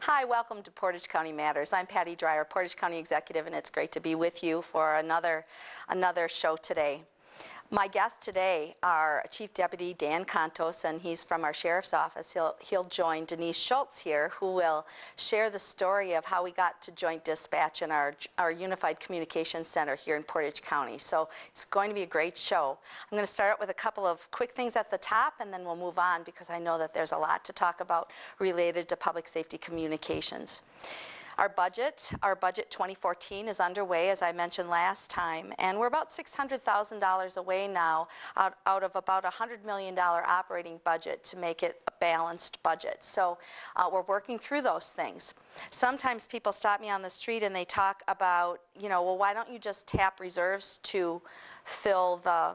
Hi, welcome to Portage County Matters. I'm Patty Dreier, Portage County Executive, and it's great to be with you for another show today. My guests today are Chief Deputy Dan Kontos, and he's from our Sheriff's Office. He'll join Denise Schultz here, who will share the story of how we got to joint dispatch in our Unified Communications Center here in Portage County. So it's going to be a great show. I'm going to start out with a couple of quick things at the top, and then we'll move on because I know that there's a lot to talk about related to public safety communications. Our budget 2014 is underway, as I mentioned last time, and we're about $600,000 away now out of about a $100 million operating budget to make it a balanced budget. So we're working through those things. Sometimes people stop me on the street and they talk about, well, why don't you just tap reserves to fill the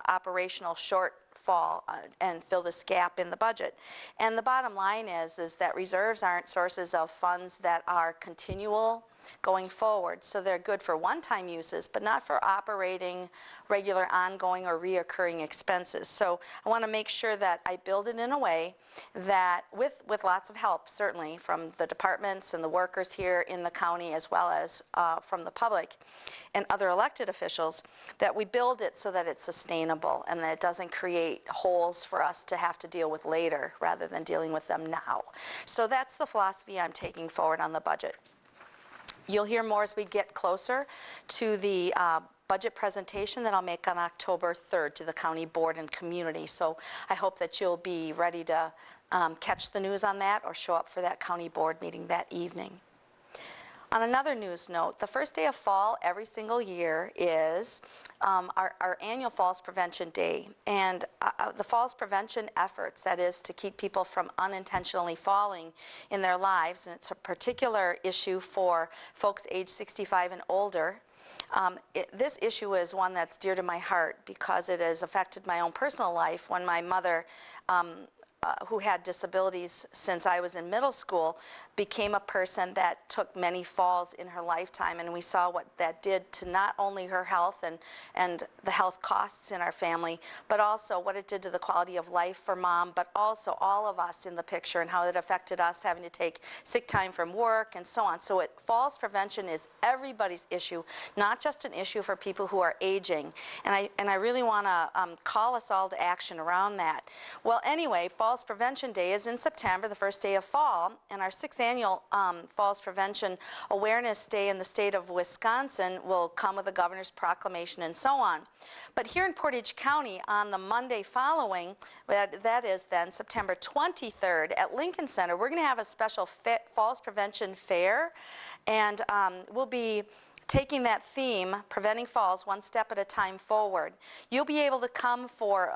operational shortfall and fill this gap in the budget. And the bottom line is that reserves aren't sources of funds that are continual going forward. So they're good for one-time uses, but not for operating regular, ongoing, or reoccurring expenses. So I want to make sure that I build it in a way that, with lots of help, certainly, from the departments and the workers here in the county, as well as from the public and other elected officials, that we build it so that it's sustainable and that it doesn't create holes for us to have to deal with later rather than dealing with them now. So that's the philosophy I'm taking forward on the budget. You'll hear more as we get closer to the budget presentation that I'll make on October 3rd to the county board and community. So I hope that you'll be ready to catch the news on that or show up for that county board meeting that evening. On another news note, the first day of fall every single year is our annual Falls Prevention Day. And the falls prevention efforts, that is to keep people from unintentionally falling in their lives, and it's a particular issue for folks age 65 and older. This issue is one that's dear to my heart because it has affected my own personal life when my mother, who had disabilities since I was in middle school, became a person that took many falls in her lifetime, and we saw what that did to not only her health and the health costs in our family, but also what it did to the quality of life for Mom, but also all of us in the picture, and how it affected us having to take sick time from work and so on. So falls prevention is everybody's issue, not just an issue for people who are aging, and I really want to call us all to action around that. Well, anyway, Falls Prevention Day is in September, the first day of fall, and our 6th annual Falls Prevention Awareness Day in the state of Wisconsin will come with a governor's proclamation and so on. But here in Portage County on the Monday following, that is then September 23rd at Lincoln Center, we're going to have a special Falls Prevention Fair, and we'll be taking that theme, preventing falls, one step at a time forward. You'll be able to come for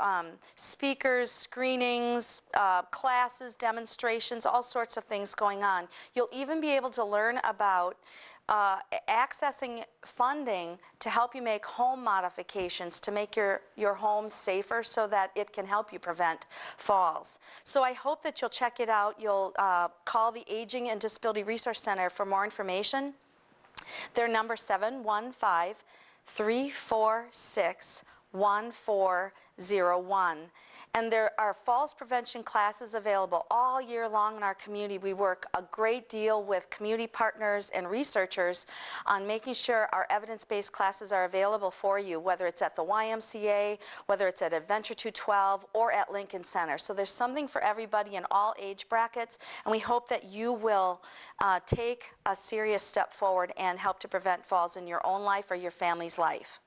speakers, screenings, classes, demonstrations, all sorts of things going on. You'll even be able to learn about accessing funding to help you make home modifications to make your home safer so that it can help you prevent falls. So I hope that you'll check it out. You'll call the Aging and Disability Resource Center for more information. Their number 715-346-1401. And there are falls prevention classes available all year long in our community. We work a great deal with community partners and researchers on making sure our evidence-based classes are available for you, whether it's at the YMCA, whether it's at Adventure 212, or at Lincoln Center. So there's something for everybody in all age brackets, and we hope that you will take a serious step forward and help to prevent falls in your own life or your family's life.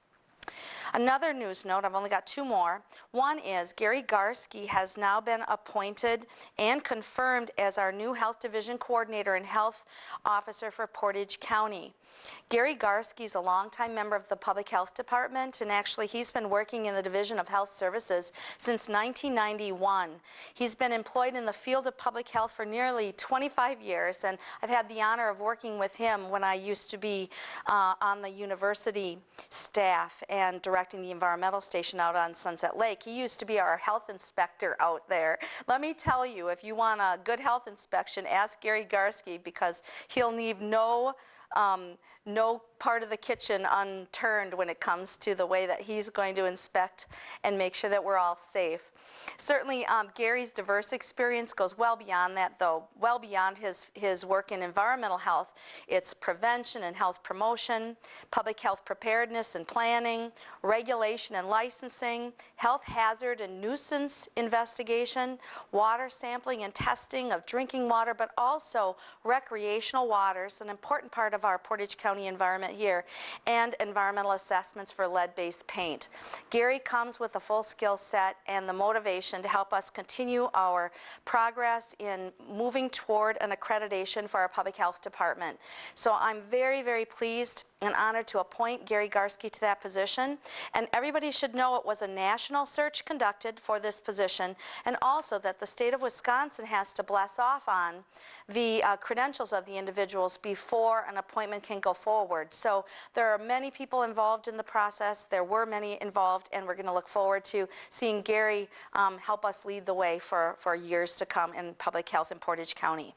Another news note, I've only got two more. One is Gary Garski has now been appointed and confirmed as our new Health Division Coordinator and Health Officer for Portage County. Gary Garski is a longtime member of the Public Health Department, and actually he's been working in the Division of Health Services since 1991. He's been employed in the field of public health for nearly 25 years, and I've had the honor of working with him when I used to be on the university staff and directing the environmental station out on Sunset Lake. He used to be our health inspector out there. Let me tell you, if you want a good health inspection, ask Gary Garski, because he'll leave no no part of the kitchen unturned when it comes to the way that he's going to inspect and make sure that we're all safe. Certainly, Gary's diverse experience goes well beyond that, though, well beyond his work in environmental health. It's prevention and health promotion, public health preparedness and planning, regulation and licensing, health hazard and nuisance investigation, water sampling and testing of drinking water, but also recreational waters, an important part of our Portage County environment here, and environmental assessments for lead-based paint. Gary comes with a full skill set and the motivation to help us continue our progress in moving toward an accreditation for our public health department. So I'm very, very pleased and honored to appoint Gary Garski to that position. And everybody should know it was a national search conducted for this position, and also that the state of Wisconsin has to bless off on the credentials of the individuals before an appointment can go forward. So there are many people involved in the process. There were many involved, and we're going to look forward to seeing Gary help us lead the way for years to come in public health in Portage County.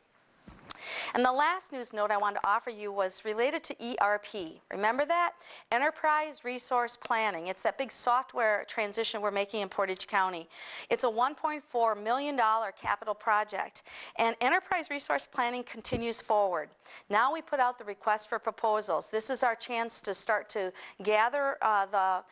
And the last news note I wanted to offer you was related to ERP. Remember that? Enterprise Resource Planning. It's that big software transition we're making in Portage County. It's a $1.4 million capital project. And Enterprise Resource Planning continues forward. Now we put out the request for proposals. This is our chance to start to gather the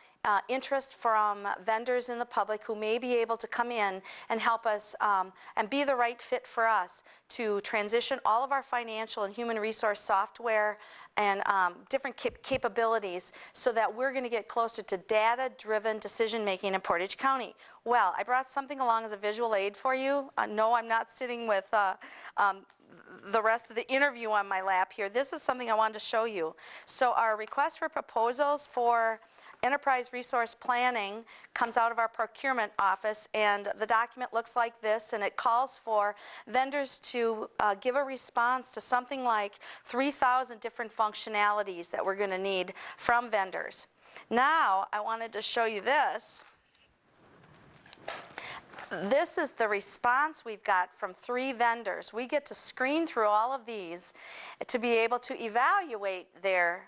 interest from vendors in the public who may be able to come in and help us and be the right fit for us to transition all of our financial and human resource software and different capabilities so that we're going to get closer to data-driven decision-making in Portage County. Well, I brought something along as a visual aid for you. No, I'm not sitting with the rest of the interview on my lap here. This is something I wanted to show you. So our request for proposals for Enterprise Resource Planning comes out of our procurement office, and the document looks like this, and it calls for vendors to give a response to something like 3,000 different functionalities that we're going to need from vendors. Now, I wanted to show you this. This is the response we've got from 3 vendors. We get to screen through all of these to be able to evaluate their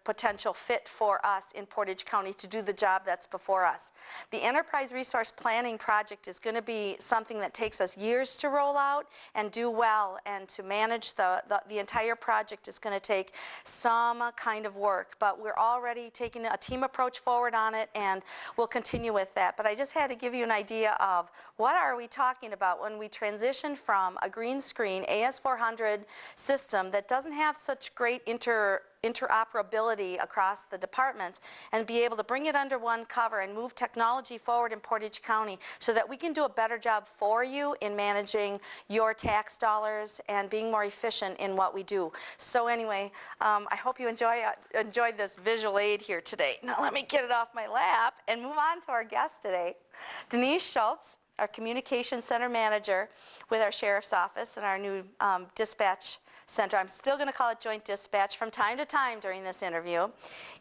potential fit for us in Portage County to do the job that's before us. The Enterprise Resource Planning project is going to be something that takes us years to roll out and do well, and to manage the entire project is going to take some kind of work, but we're already taking a team approach forward on it, and we'll continue with that. But I just had to give you an idea of what are we talking about when we transition from a green screen AS400 system that doesn't have such great interoperability across the departments, and be able to bring it under one cover and move technology forward in Portage County so that we can do a better job for you in managing your tax dollars and being more efficient in what we do. So anyway, I hope you enjoyed this visual aid here today. Now let me get it off my lap and move on to our guest today, Denise Schultz, our Communications Center Manager with our Sheriff's Office and our new dispatch center. I'm still going to call it Joint Dispatch from time to time during this interview,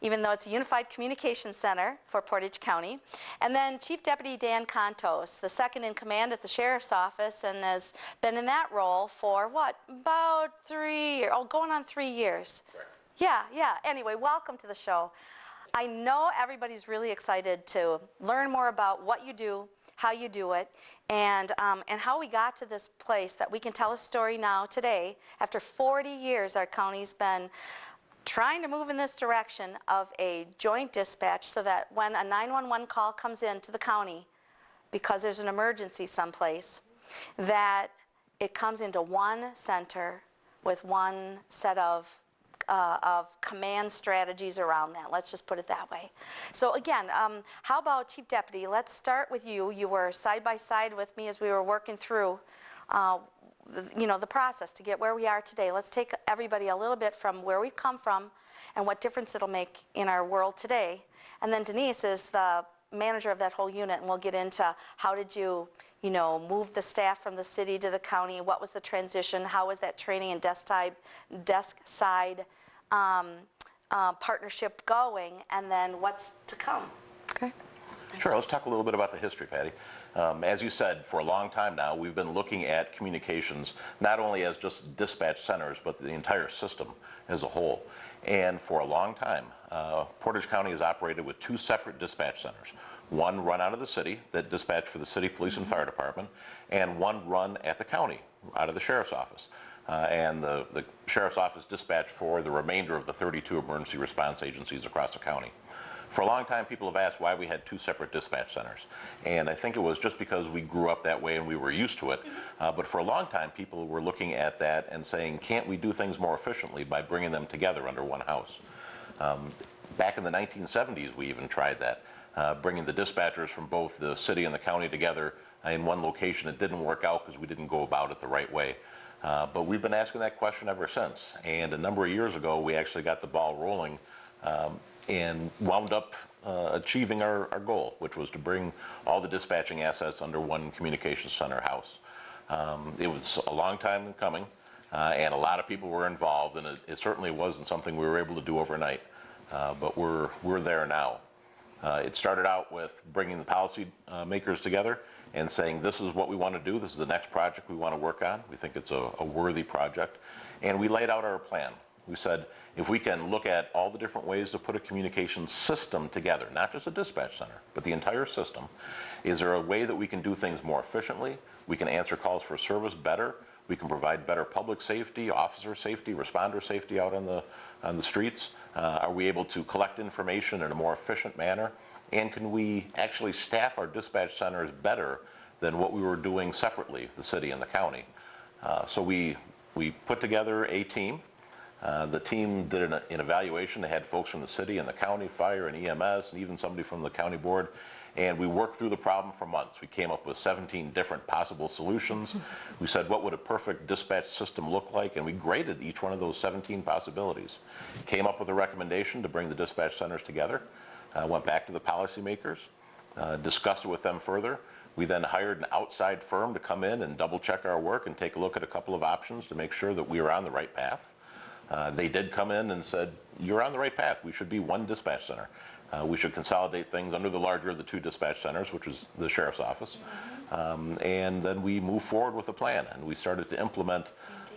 even though it's a Unified Communications Center for Portage County. And then Chief Deputy Dan Kontos, the second in command at the Sheriff's Office, and has been in that role for what, about 3 years, going on 3 years. Correct. Yeah. Anyway, welcome to the show. I know everybody's really excited to learn more about what you do, how you do it, and how we got to this place that we can tell a story now today. After 40 years, our county's been trying to move in this direction of a joint dispatch so that when a 911 call comes in to the county because there's an emergency someplace, that it comes into one center with one set of command strategies around that. Let's just put it that way. So again, how about Chief Deputy? Let's start with you. You were side by side with me as we were working through the process to get where we are today. Let's take everybody a little bit from where we've come from and what difference it'll make in our world today. And then Denise is the manager of that whole unit, and we'll get into how did you move the staff from the city to the county, what was the transition, how was that training and desk side partnership going, and then what's to come. Okay. Sure, let's talk a little bit about the history, Patty. As you said, for a long time now, we've been looking at communications not only as just dispatch centers, but the entire system as a whole. And for a long time, Portage County has operated with 2 separate dispatch centers. One run out of the city that dispatched for the city police and fire department, and one run at the county out of the sheriff's office. And the sheriff's office dispatched for the remainder of the 32 emergency response agencies across the county. For a long time, people have asked why we had 2 separate dispatch centers. And I think it was just because we grew up that way and we were used to it. But for a long time, people were looking at that and saying, can't we do things more efficiently by bringing them together under one house? Back in the 1970s, we even tried that, bringing the dispatchers from both the city and the county together in one location. It didn't work out because we didn't go about it the right way. But we've been asking that question ever since. And a number of years ago, we actually got the ball rolling and wound up achieving our goal, which was to bring all the dispatching assets under one communications center house. It was a long time coming, and a lot of people were involved, and it certainly wasn't something we were able to do overnight, but we're there now. It started out with bringing the policy makers together and saying, this is what we want to do, this is the next project we want to work on. We think it's a worthy project, and we laid out our plan. We said, if we can look at all the different ways to put a communication system together, not just a dispatch center, but the entire system, is there a way that we can do things more efficiently? We can answer calls for service better. We can provide better public safety, officer safety, responder safety out on the streets. Are we able to collect information in a more efficient manner? And can we actually staff our dispatch centers better than what we were doing separately, the city and the county? So we put together a team. The team did an evaluation. They had folks from the city and the county, fire and EMS, and even somebody from the county board. And we worked through the problem for months. We came up with 17 different possible solutions. We said, what would a perfect dispatch system look like? And we graded each one of those 17 possibilities. Came up with a recommendation to bring the dispatch centers together. Went back to the policymakers, discussed it with them further. We then hired an outside firm to come in and double check our work and take a look at a couple of options to make sure that we were on the right path. They did come in and said, you're on the right path. We should be one dispatch center. We should consolidate things under the larger of the 2 dispatch centers, which is the sheriff's office. And then we moved forward with a plan, and we started to implement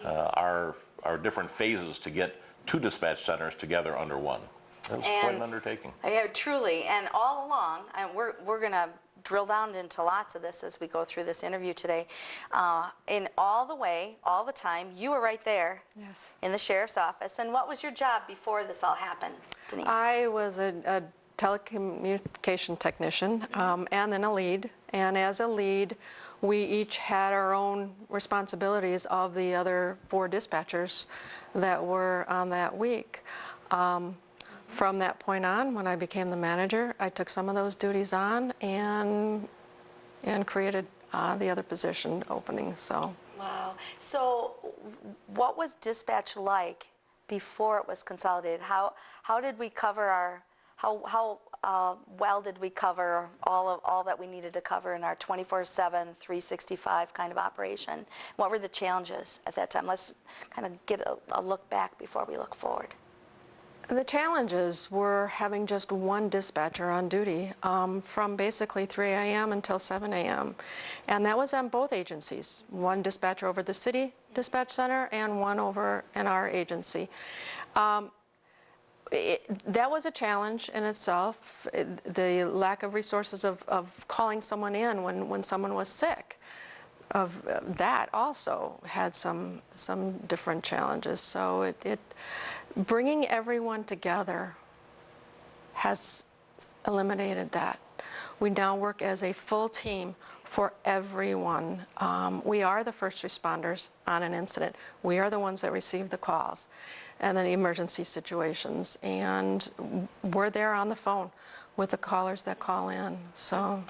our different phases to get 2 dispatch centers together under one. That was quite an undertaking. Yeah, truly. And all along, and we're going to drill down into lots of this as we go through this interview today. In all the way, all the time, you were right there. Yes. In the sheriff's office. And what was your job before this all happened, Denise? I was a telecommunication technician and then a lead. And as a lead, we each had our own responsibilities of the other 4 dispatchers that were on that week. From that point on, when I became the manager, I took some of those duties on and created the other position opening. So. Wow. So what was dispatch like before it was consolidated? How did we cover our, how well did we cover all that we needed to cover in our 24/7, 365 kind of operation? What were the challenges at that time? Let's kind of get a look back before we look forward. The challenges were having just one dispatcher on duty from basically 3 a.m. until 7 a.m. And that was on both agencies, one dispatcher over the city dispatch center and one over in our agency. That was a challenge in itself, the lack of resources of calling someone in when someone was sick. Of that also had some different challenges. So bringing everyone together has eliminated that. We now work as a full team for everyone. We are the first responders on an incident. We are the ones that receive the calls and then emergency situations. And we're there on the phone with the callers that call in. So.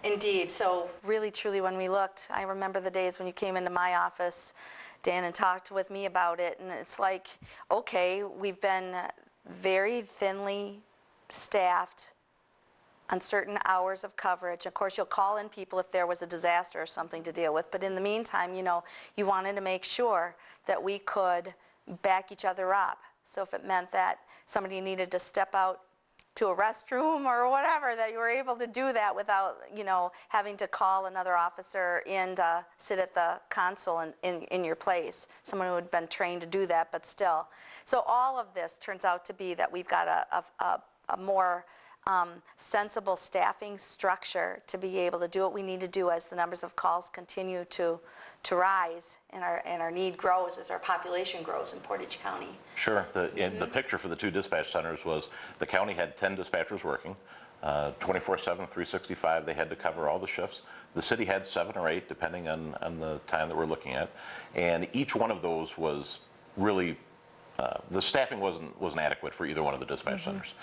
Indeed. So really, truly, when we looked, I remember the days when you came into my office, Dan, and talked with me about it, and it's like, okay, we've been very thinly staffed on certain hours of coverage. Of course, you'll call in people if there was a disaster or something to deal with, but in the meantime, you know, you wanted to make sure that we could back each other up. So if it meant that somebody needed to step out to a restroom or whatever, that you were able to do that without, having to call another officer in to sit at the console in your place, someone who had been trained to do that, but still. So all of this turns out to be that we've got a more sensible staffing structure to be able to do what we need to do as the numbers of calls continue to rise and our need grows as our population grows in Portage County. Sure. The picture for the 2 dispatch centers was the county had 10 dispatchers working, 24/7, 365. They had to cover all the shifts. The city had 7 or 8, depending on the time that we're looking at. And each one of those was really, the staffing wasn't adequate for either one of the dispatch centers.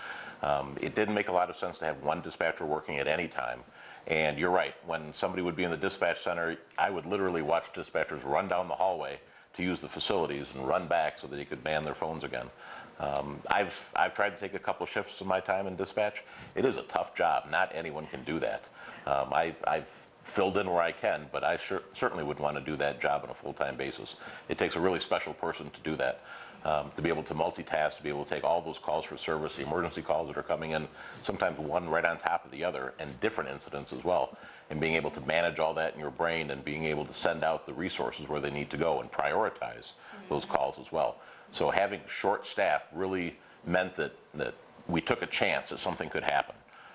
It didn't make a lot of sense to have one dispatcher working at any time. And you're right, when somebody would be in the dispatch center, I would literally watch dispatchers run down the hallway to use the facilities and run back so that they could man their phones again. I've tried to take a couple shifts of my time in dispatch. It is a tough job. Not anyone can do that. I've filled in where I can, but I certainly would want to do that job on a full-time basis. It takes a really special person to do that. To be able to multitask, to be able to take all those calls for service, the emergency calls that are coming in, sometimes one right on top of the other, and different incidents as well, and being able to manage all that in your brain and being able to send out the resources where they need to go and prioritize those calls as well. So having short staff really meant that we took a chance that something could happen.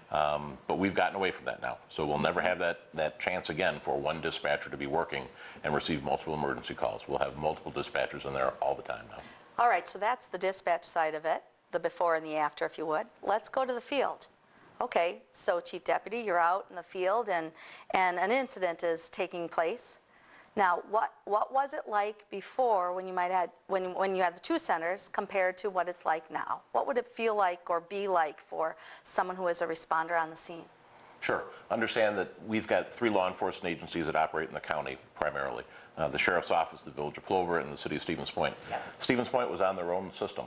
But we've gotten away from that now. So we'll never have that chance again for one dispatcher to be working and receive multiple emergency calls. We'll have multiple dispatchers in there all the time now. All right, so that's the dispatch side of it, the before and the after, if you would. Let's go to the field. Okay, so Chief Deputy, you're out in the field and an incident is taking place. Now, what was it like before when you had the 2 centers compared to what it's like now? What would it feel like or be like for someone who is a responder on the scene? Sure. Understand that we've got 3 law enforcement agencies that operate in the county primarily. The Sheriff's Office, the Village of Plover, and the City of Stevens Point. Yep. Stevens Point was on their own system.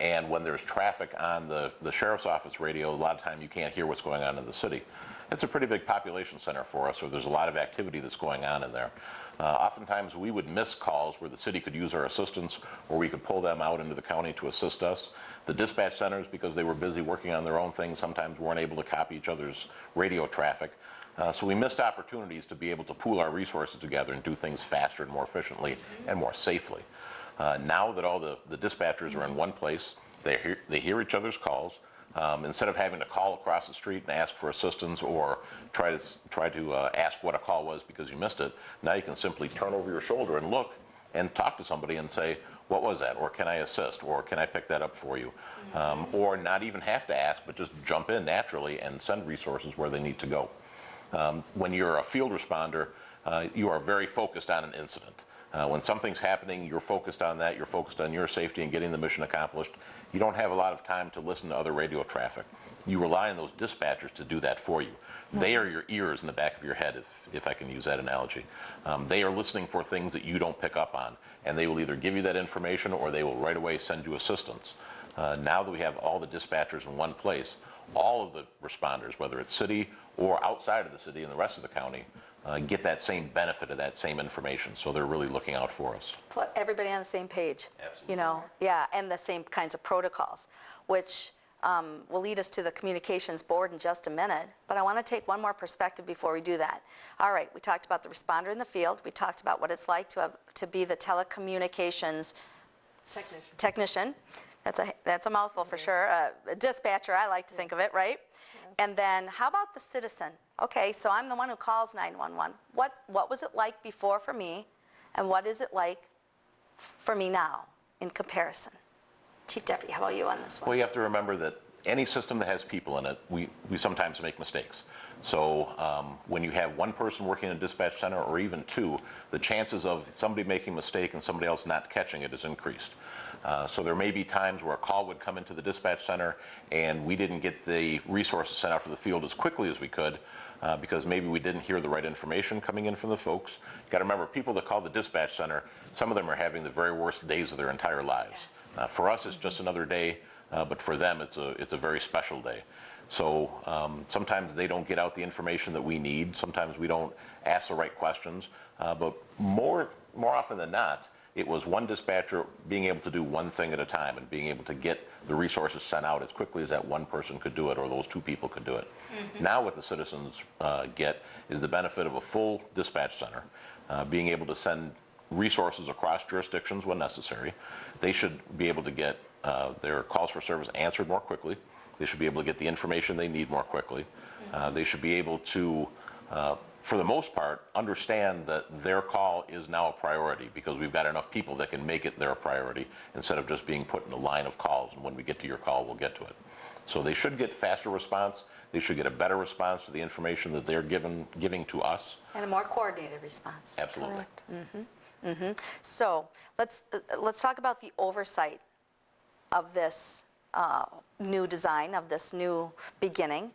And when there's traffic on the Sheriff's Office radio, a lot of time you can't hear what's going on in the city. It's a pretty big population center for us, so there's a lot of activity that's going on in there. Oftentimes we would miss calls where the city could use our assistance, or we could pull them out into the county to assist us. The dispatch centers, because they were busy working on their own things, sometimes weren't able to copy each other's radio traffic. So we missed opportunities to be able to pool our resources together and do things faster and more efficiently and more safely. Now that all the dispatchers are in one place, they hear each other's calls. Instead of having to call across the street and ask for assistance or try to ask what a call was because you missed it, now you can simply turn over your shoulder and look and talk to somebody and say, what was that? Or can I assist? Or can I pick that up for you? Or not even have to ask, but just jump in naturally and send resources where they need to go. When you're a field responder, you are very focused on an incident. When something's happening, you're focused on that, you're focused on your safety and getting the mission accomplished. You don't have a lot of time to listen to other radio traffic. You rely on those dispatchers to do that for you. They are your ears in the back of your head, if I can use that analogy. They are listening for things that you don't pick up on, and they will either give you that information or they will right away send you assistance. Now that we have all the dispatchers in one place, all of the responders, whether it's city or outside of the city and the rest of the county, get that same benefit of that same information. So they're really looking out for us. Everybody on the same page. Absolutely. Yeah, and the same kinds of protocols, which will lead us to the communications board in just a minute. But I want to take one more perspective before we do that. All right, we talked about the responder in the field. We talked about what it's like to be the telecommunications technician. That's a mouthful for sure. A dispatcher, I like to think of it, right? Yes. And then how about the citizen? Okay, so I'm the one who calls 911. What was it like before for me, and what is it like for me now in comparison? Chief Deputy, how about you on this one? Well, you have to remember that any system that has people in it, we sometimes make mistakes. So when you have one person working in a dispatch center, or even 2, the chances of somebody making a mistake and somebody else not catching it is increased. So there may be times where a call would come into the dispatch center and we didn't get the resources sent out to the field as quickly as we could because maybe we didn't hear the right information coming in from the folks. You got to remember, people that call the dispatch center, some of them are having the very worst days of their entire lives. Yes. For us, it's just another day, but for them, it's a very special day. So sometimes they don't get out the information that we need. Sometimes we don't ask the right questions. But more often than not, it was one dispatcher being able to do one thing at a time and being able to get the resources sent out as quickly as that one person could do it or those two people could do it. Now what the citizens get is the benefit of a full dispatch center, being able to send resources across jurisdictions when necessary. They should be able to get their calls for service answered more quickly. They should be able to get the information they need more quickly. They should be able to, for the most part, understand that their call is now a priority because we've got enough people that can make it their priority instead of just being put in a line of calls, and when we get to your call, we'll get to it. So they should get faster response. They should get a better response to the information that they're giving to us. And a more coordinated response. Absolutely. Correct. So let's talk about the oversight of this new design, of this new beginning.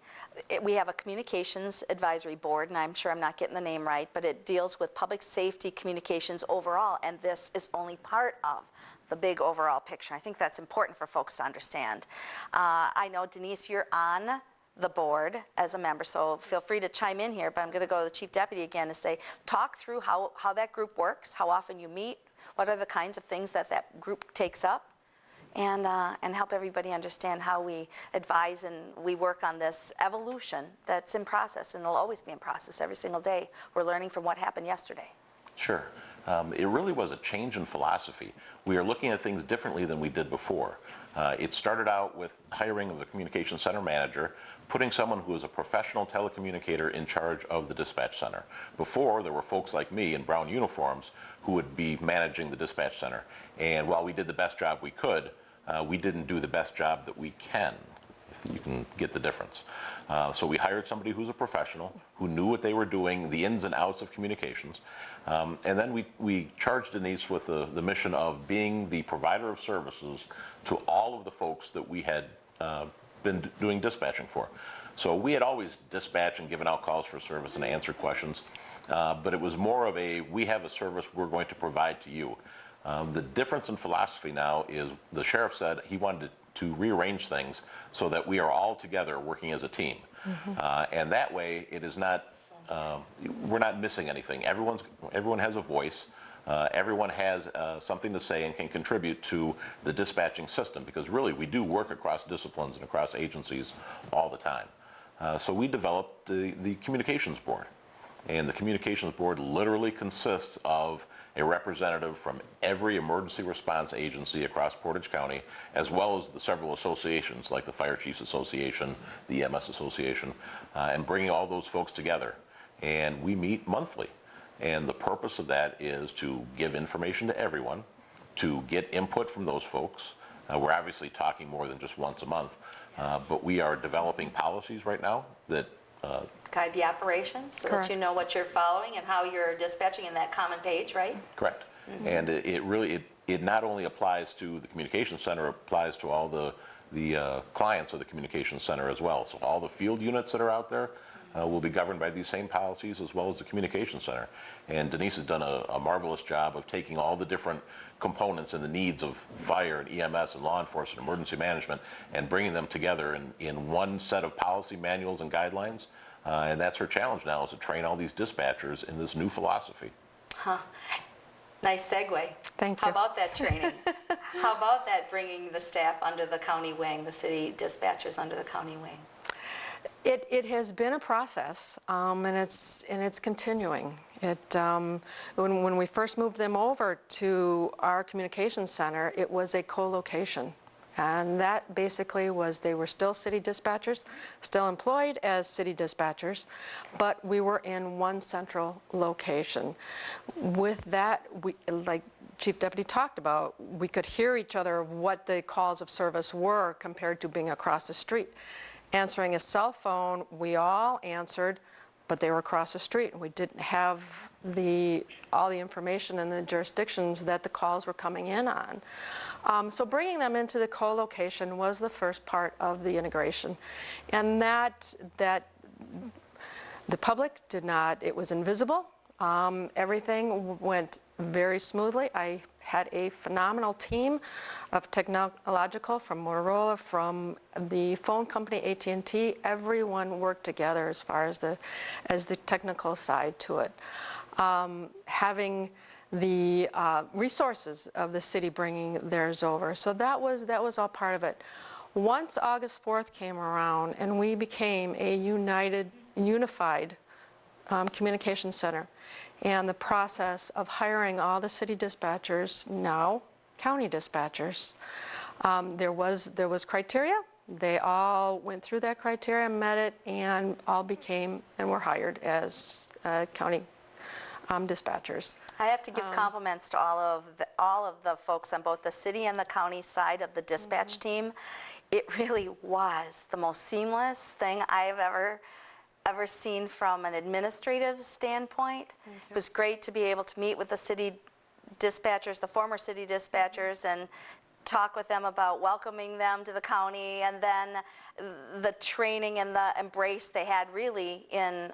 We have a communications advisory board, and I'm sure I'm not getting the name right, but it deals with public safety communications overall, and this is only part of the big overall picture. I think that's important for folks to understand. I know, Denise, you're on the board as a member, so feel free to chime in here, but I'm going to go to the Chief Deputy again to say, talk through how that group works, how often you meet, what are the kinds of things that that group takes up, and help everybody understand how we advise and we work on this evolution that's in process, and it'll always be in process every single day. We're learning from what happened yesterday. Sure. It really was a change in philosophy. We are looking at things differently than we did before. It started out with hiring of the communications center manager, putting someone who is a professional telecommunicator in charge of the dispatch center. Before, there were folks like me in brown uniforms who would be managing the dispatch center. And while we did the best job we could, we didn't do the best job that we can, if you can get the difference. So we hired somebody who's a professional, who knew what they were doing, the ins and outs of communications. And then we charged Denise with the mission of being the provider of services to all of the folks that we had been doing dispatching for. So we had always dispatched and given out calls for service and answered questions, but it was more of a, we have a service we're going to provide to you. The difference in philosophy now is the sheriff said he wanted to rearrange things so that we are all together working as a team. And that way it is not, we're not missing anything. Everyone has a voice. Everyone has something to say and can contribute to the dispatching system, because really we do work across disciplines and across agencies all the time. So we developed the communications board, and the communications board literally consists of a representative from every emergency response agency across Portage County, as well as the several associations like the Fire Chiefs Association, the EMS Association, and bringing all those folks together. And we meet monthly. And the purpose of that is to give information to everyone, to get input from those folks. We're obviously talking more than just once a month, but we are developing policies right now that Guide the operations so Correct. that you know what you're following and how you're dispatching in that common page, right? correct. And it really not only applies to the communications center, it applies to all the clients of the communications center as well. So all the field units that are out there will be governed by these same policies, as well as the communications center. And Denise has done a marvelous job of taking all the different components and the needs of fire and EMS and law enforcement, emergency management, and bringing them together in one set of policy manuals and guidelines. And that's her challenge now, is to train all these dispatchers in this new philosophy. Nice segue. Thank How you. about that training? How about that bringing the staff under the county wing, the city dispatchers under the county wing? It has been a process, and it's continuing. When we first moved them over to our communications center, it was a co-location. And that basically was, they were still city dispatchers, still employed as city dispatchers, but we were in one central location. With that, like Chief Deputy talked about, we could hear each other of what the calls of service were compared to being across the street. Answering a cell phone, we all answered, but they were across the street, and we didn't have all the information and the jurisdictions that the calls were coming in on. So bringing them into the co-location was the first part of the integration, and that the public did not, it was invisible. Everything went very smoothly. I had a phenomenal team of technological, from Motorola, from the phone company AT&T. Everyone worked together as far as the technical side to it. Having the resources of the city bringing theirs over. So that was all part of it. Once August 4th came around and we became a unified communication center, and the process of hiring all the city dispatchers, now county dispatchers, there was criteria. They all went through that criteria, met it, and all became and were hired as county dispatchers. I have to give compliments to all of the folks on both the city and the county side of the dispatch team. It really was the most seamless thing I've ever seen from an administrative standpoint. It was great to be able to meet with the city dispatchers, the former city dispatchers, and talk with them about welcoming them to the county, and then the training and the embrace they had really in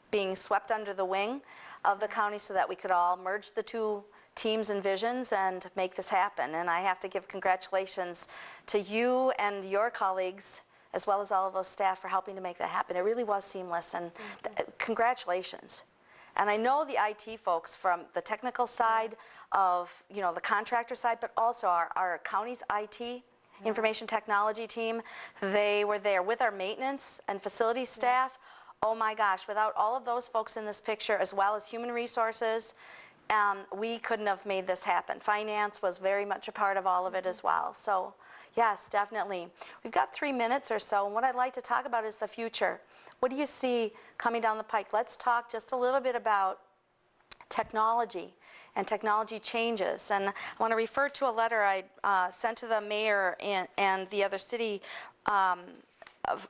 being swept under the wing of the county so that we could all merge the two teams and visions and make this happen. And I have to give congratulations to you and your colleagues, as well as all of those staff, for helping to make that happen. It really was seamless, and congratulations. And I know the IT folks from the technical side of, the contractor side, but also our county's IT, information technology team. They were there with our maintenance and facilities staff. Oh my gosh, without all of those folks in this picture, as well as human resources, we couldn't have made this happen. Finance was very much a part of all of it as well. So yes, definitely. We've got 3 minutes or so, and what I'd like to talk about is the future. What do you see coming down the pike? Let's talk just a little bit about technology and technology changes. And I want to refer to a letter I sent to the mayor and the other city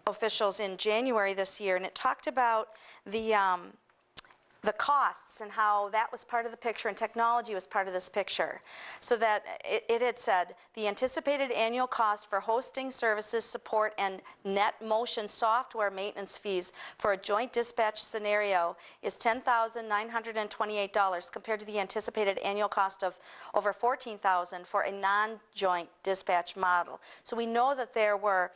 officials in January this year, and it talked about the costs and how that was part of the picture and technology was part of this picture. So that it had said, the anticipated annual cost for hosting services, support, and net motion software maintenance fees for a joint dispatch scenario is $10,928 compared to the anticipated annual cost of over $14,000 for a non-joint dispatch model. So we know that there were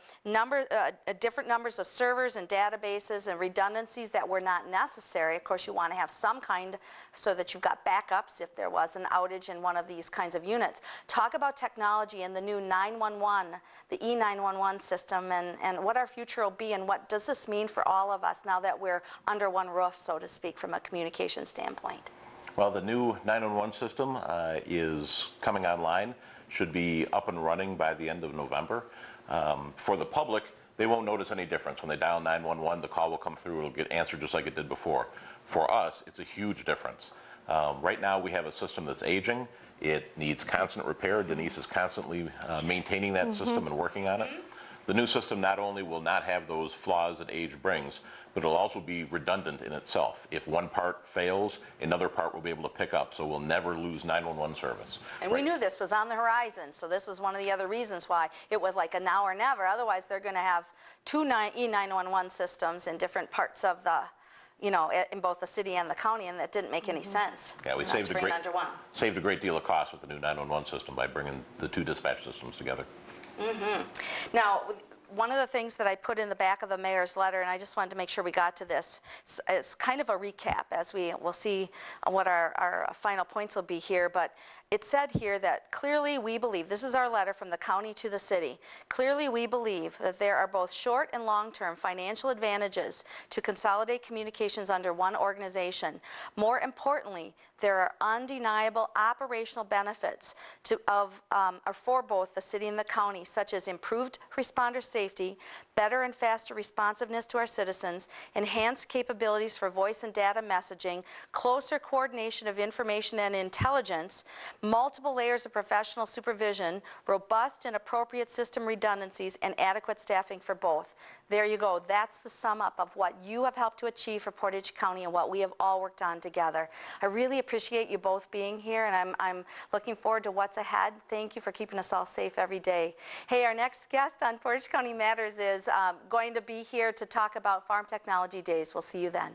different numbers of servers and databases and redundancies that were not necessary. Of course, you want to have some kind so that you've got backups if there was an outage in one of these kinds of units. Talk about technology and the new 911, the E911 system, and what our future will be, and what does this mean for all of us now that we're under one roof, so to speak, from a communication standpoint. Well, the new 911 system is coming online, should be up and running by the end of November. For the public, they won't notice any difference. When they dial 911, the call will come through, it'll get answered just like it did before. For us, it's a huge difference. Right now we have a system that's aging. It needs constant repair. Denise is constantly maintaining that system and working on it. The new system not only will not have those flaws that age brings, but it'll also be redundant in itself. If one part fails, another part will be able to pick up, so we'll never lose 911 service. And we knew this was on the horizon, so this is one of the other reasons why it was like a now or never. Otherwise, they're going to have two E911 systems in different parts of the, in both the city and the county, and that didn't make any sense. Yeah, we saved a great deal of cost with the new 911 system by bringing the two dispatch systems together. Now, one of the things that I put in the back of the mayor's letter, and I just wanted to make sure we got to this, it's kind of a recap as we'll see what our final points will be here, but it said here that clearly we believe, this is our letter from the county to the city, clearly we believe that there are both short and long-term financial advantages to consolidate communications under one organization. More importantly, there are undeniable operational benefits for both the city and the county, such as improved responder safety, better and faster responsiveness to our citizens, enhanced capabilities for voice and data messaging, closer coordination of information and intelligence, multiple layers of professional supervision, robust and appropriate system redundancies, and adequate staffing for both. There you go. That's the sum up of what you have helped to achieve for Portage County and what we have all worked on together. I really appreciate you both being here, and I'm looking forward to what's ahead. Thank you for keeping us all safe every day. Hey, our next guest on Portage County Matters is going to be here to talk about Farm Technology Days. We'll see you then.